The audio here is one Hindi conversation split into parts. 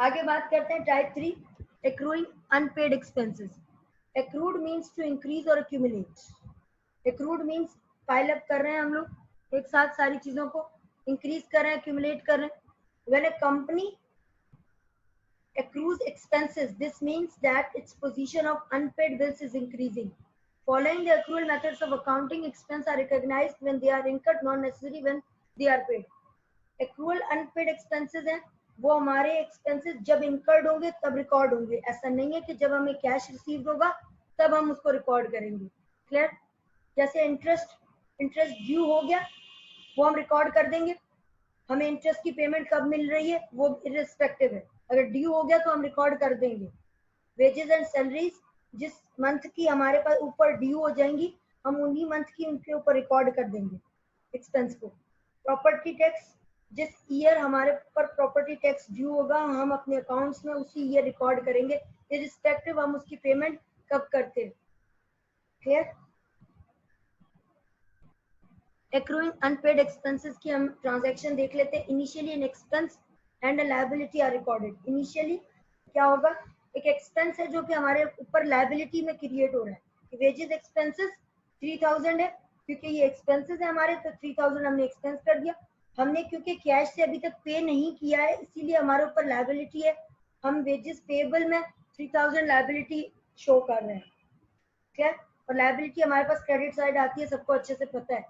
आगे बात करते हैं type 3, accruing unpaid expenses. Accrued means to increase or accumulate. Accrued means pile up कर रहे हैं हम लोग एक साथ सारी चीजों को, increase कर रहे हैं, accumulate कर रहे हैं. When a company accrues expenses, this means that its position of unpaid bills is increasing. Following the accrual methods of accounting, expenses are recognized when they are incurred, not necessarily when they are paid. Accrual unpaid expenses हैं, वो हमारे एक्सपेंसेस जब इनकर्ड होंगे तब रिकॉर्ड होंगे. ऐसा नहीं है कि जब हमें कैश रिसीव होगा तब हम उसको रिकॉर्ड करेंगे. क्लियर? जैसे इंटरेस्ट ड्यू हो गया वो हम रिकॉर्ड कर देंगे. हमें इंटरेस्ट की पेमेंट कब मिल रही है वो इररिस्पेक्टिव है. अगर ड्यू हो गया तो हम रिकॉर्ड कर देंगे. वेजेस एंड सैलरीज जिस मंथ की हमारे पास ऊपर ड्यू हो जाएंगी हम उन्हीं मंथ की उनके ऊपर रिकॉर्ड कर देंगे एक्सपेंस को. प्रॉपर्टी टैक्स जिस ईयर हमारे ऊपर प्रॉपर्टी टैक्स ड्यू होगा हम अपने अकाउंट्स में उसी ईयर रिकॉर्ड करेंगे, इररिस्पेक्टिव हम उसकी पेमेंट कब करते हैं. क्लियर? Accruing unpaid expenses की हम ट्रांजैक्शन देख लेते हैं. Initially an expense and a liability are recorded. Initially क्या होगा, एक एक्सपेंस है जो कि हमारे ऊपर लायबिलिटी में क्रिएट हो रहा है. वेजेस एक्सपेंसेस 3000 है क्योंकि ये एक्सपेंसेस है हमारे, तो 3000 हमने एक्सपेंस कर दिया. हमने क्योंकि कैश से अभी तक पे नहीं किया है इसीलिए हमारे ऊपर लायबिलिटी है. हम वेजेस पेबल में 3000 लायबिलिटी शो कर रहे हैं. क्लियर? और लायबिलिटी हमारे पास क्रेडिट साइड आती है, सबको अच्छे से पता है.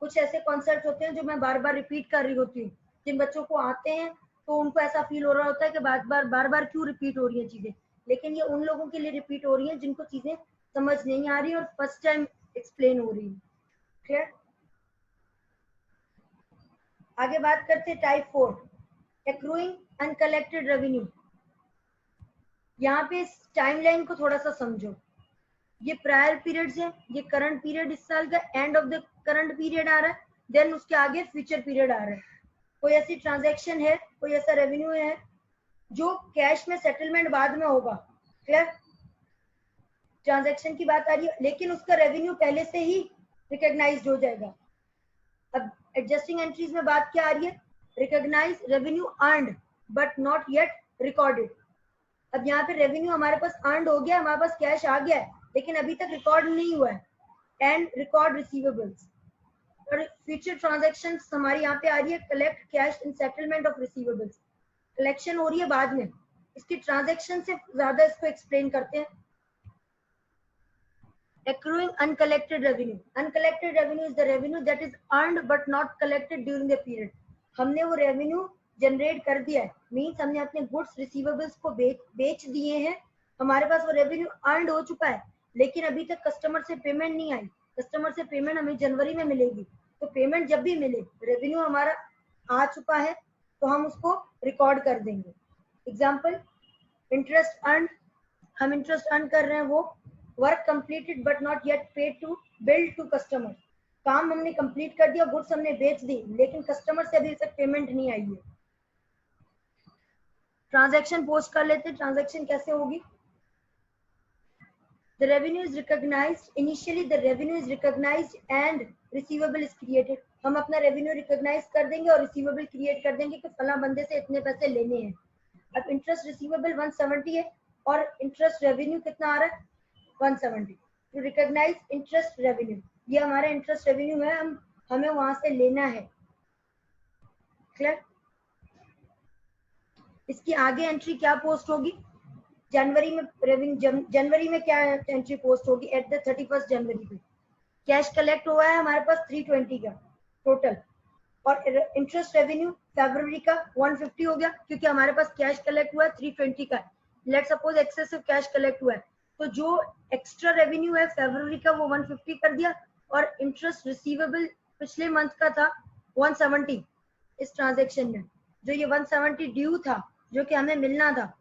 कुछ ऐसे कॉन्सेप्ट होते हैं जो मैं बार बार रिपीट कर रही होती हूँ. जिन बच्चों को आते हैं तो उनको ऐसा फील हो रहा होता है कि बार बार क्यों रिपीट हो रही है चीजें, लेकिन ये उन लोगों के लिए रिपीट हो रही है जिनको चीजें समझ नहीं आ रही और फर्स्ट टाइम एक्सप्लेन हो रही है. क्लियर? आगे बात करते हैं टाइप 4, एक्रूइंग अनकलेक्टेड रेवेन्यू. यहाँ पे इस टाइमलाइन को थोड़ा सा समझो. ये प्रायर पीरियड्स है, ये करंट पीरियड इस साल का end of the current period आ रहा है, देन उसके आगे फ्यूचर पीरियड आ रहा है. कोई ऐसी ट्रांजैक्शन है, कोई ऐसा रेवेन्यू है जो कैश में सेटलमेंट बाद में होगा. क्लियर? ट्रांजैक्शन की बात आ रही है लेकिन उसका रेवेन्यू पहले से ही रिकॉग्नाइज्ड हो जाएगा. अब एडजस्टिंग एंट्रीज में बात क्या आ रही है, recognise revenue earned but not yet recorded. अब यहाँ पे रेवेन्यू हमारे पास अर्न्ड हो गया, हमारे पास कैश आ गया है लेकिन अभी तक रिकॉर्ड नहीं हुआ है. एंड रिकॉर्ड रिसीवेबल्स और फ्यूचर ट्रांजैक्शंस हमारी यहाँ पे आ रही है, collect cash in settlement of receivables. Collection हो रही है बाद में, इसकी ट्रांजैक्शन से ज्यादा इसको एक्सप्लेन करते हैं. Accruing uncollected revenue. Uncollected revenue is the revenue that is earned but not collected during the period. हमने वो रेवेन्यू जनरेट कर दिया है, मीन्स हमने अपने गुड्स रिसीवेबल्स को बेच दिए हैं, हमारे पास वो रेवेन्यू अर्नड हो चुका है लेकिन अभी तक कस्टमर से पेमेंट नहीं आई. कस्टमर से पेमेंट हमें जनवरी में मिलेगी, तो पेमेंट जब भी मिले रेवेन्यू हमारा आ चुका है तो हम उसको रिकॉर्ड कर देंगे. एग्जाम्पल, इंटरेस्ट अर्न, हम इंटरेस्ट अर्न कर रहे हैं, वो work completed but not yet paid to bill to customer. काम हमने कंप्लीट कर दिया, गुड्स हमने बेच दी लेकिन कस्टमर से अभी तक पेमेंट नहीं आई है. ट्रांजैक्शन पोस्ट कर लेते हैं. ट्रांजैक्शन कैसे होगी, the revenue is recognized. Initially the revenue is recognized and receivable is created. हम अपना रेवेन्यू रिकॉग्नाइज कर देंगे और रिसीवेबल क्रिएट कर देंगे कि फला बंदे से इतने पैसे लेने हैं. अब इंटरेस्ट रिसीवेबल 170 है और इंटरेस्ट रेवेन्यू कितना आ रहा है 170. टू रिकॉग्नाइज इंटरेस्ट रेवेन्यू, ये हमारा इंटरेस्ट रेवेन्यू है, हमें वहां से लेना है. क्लियर? इसकी आगे एंट्री क्या पोस्ट होगी, जनवरी में रेवेन्यू, जनवरी में क्या एंट्री पोस्ट होगी, एट द 31 जनवरी पे कैश कलेक्ट हुआ है हमारे पास 320 का टोटल और इंटरेस्ट रेवेन्यू फरवरी का 150 हो गया क्योंकि हमारे पास कैश कलेक्ट हुआ है 320 का. Let suppose excessive cash collect हुआ है तो जो एक्स्ट्रा रेवेन्यू है फरवरी का वो 150 कर दिया और इंटरेस्ट रिसीवेबल पिछले मंथ का था 170. इस ट्रांजैक्शन में जो ये 170 ड्यू था जो कि हमें मिलना था,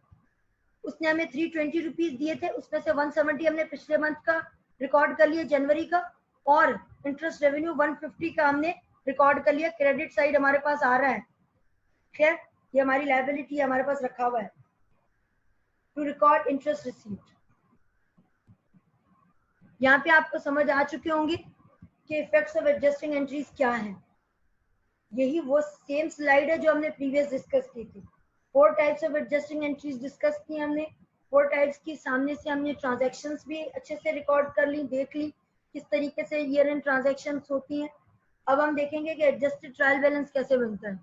उसने हमें 320 रुपीज दिए थे, उसमें से 170 हमने पिछले मंथ का रिकॉर्ड कर लिया जनवरी का और इंटरेस्ट रेवेन्यू 150 का हमने रिकॉर्ड कर लिया. क्रेडिट साइड हमारे पास आ रहा है. ठीक, ये हमारी लायबिलिटी हमारे पास रखा हुआ है. To record interest received. यहाँ पे आपको समझ आ चुके होंगे कि इफेक्ट्स ऑफ एडजस्टिंग एंट्रीज क्या है. यही वो सेम स्लाइड है जो हमने प्रीवियस डिस्कस की थी. 4 types of adjusting entries discuss की हमने। 4 टाइप्स की सामने से हमने ट्रांजैक्शंस भी अच्छे से रिकॉर्ड कर ली, देख ली किस तरीके से ईयर एंड ट्रांजैक्शंस होती हैं। अब हम देखेंगे कि एडजस्टेड ट्रायल बैलेंस कैसे बनता है।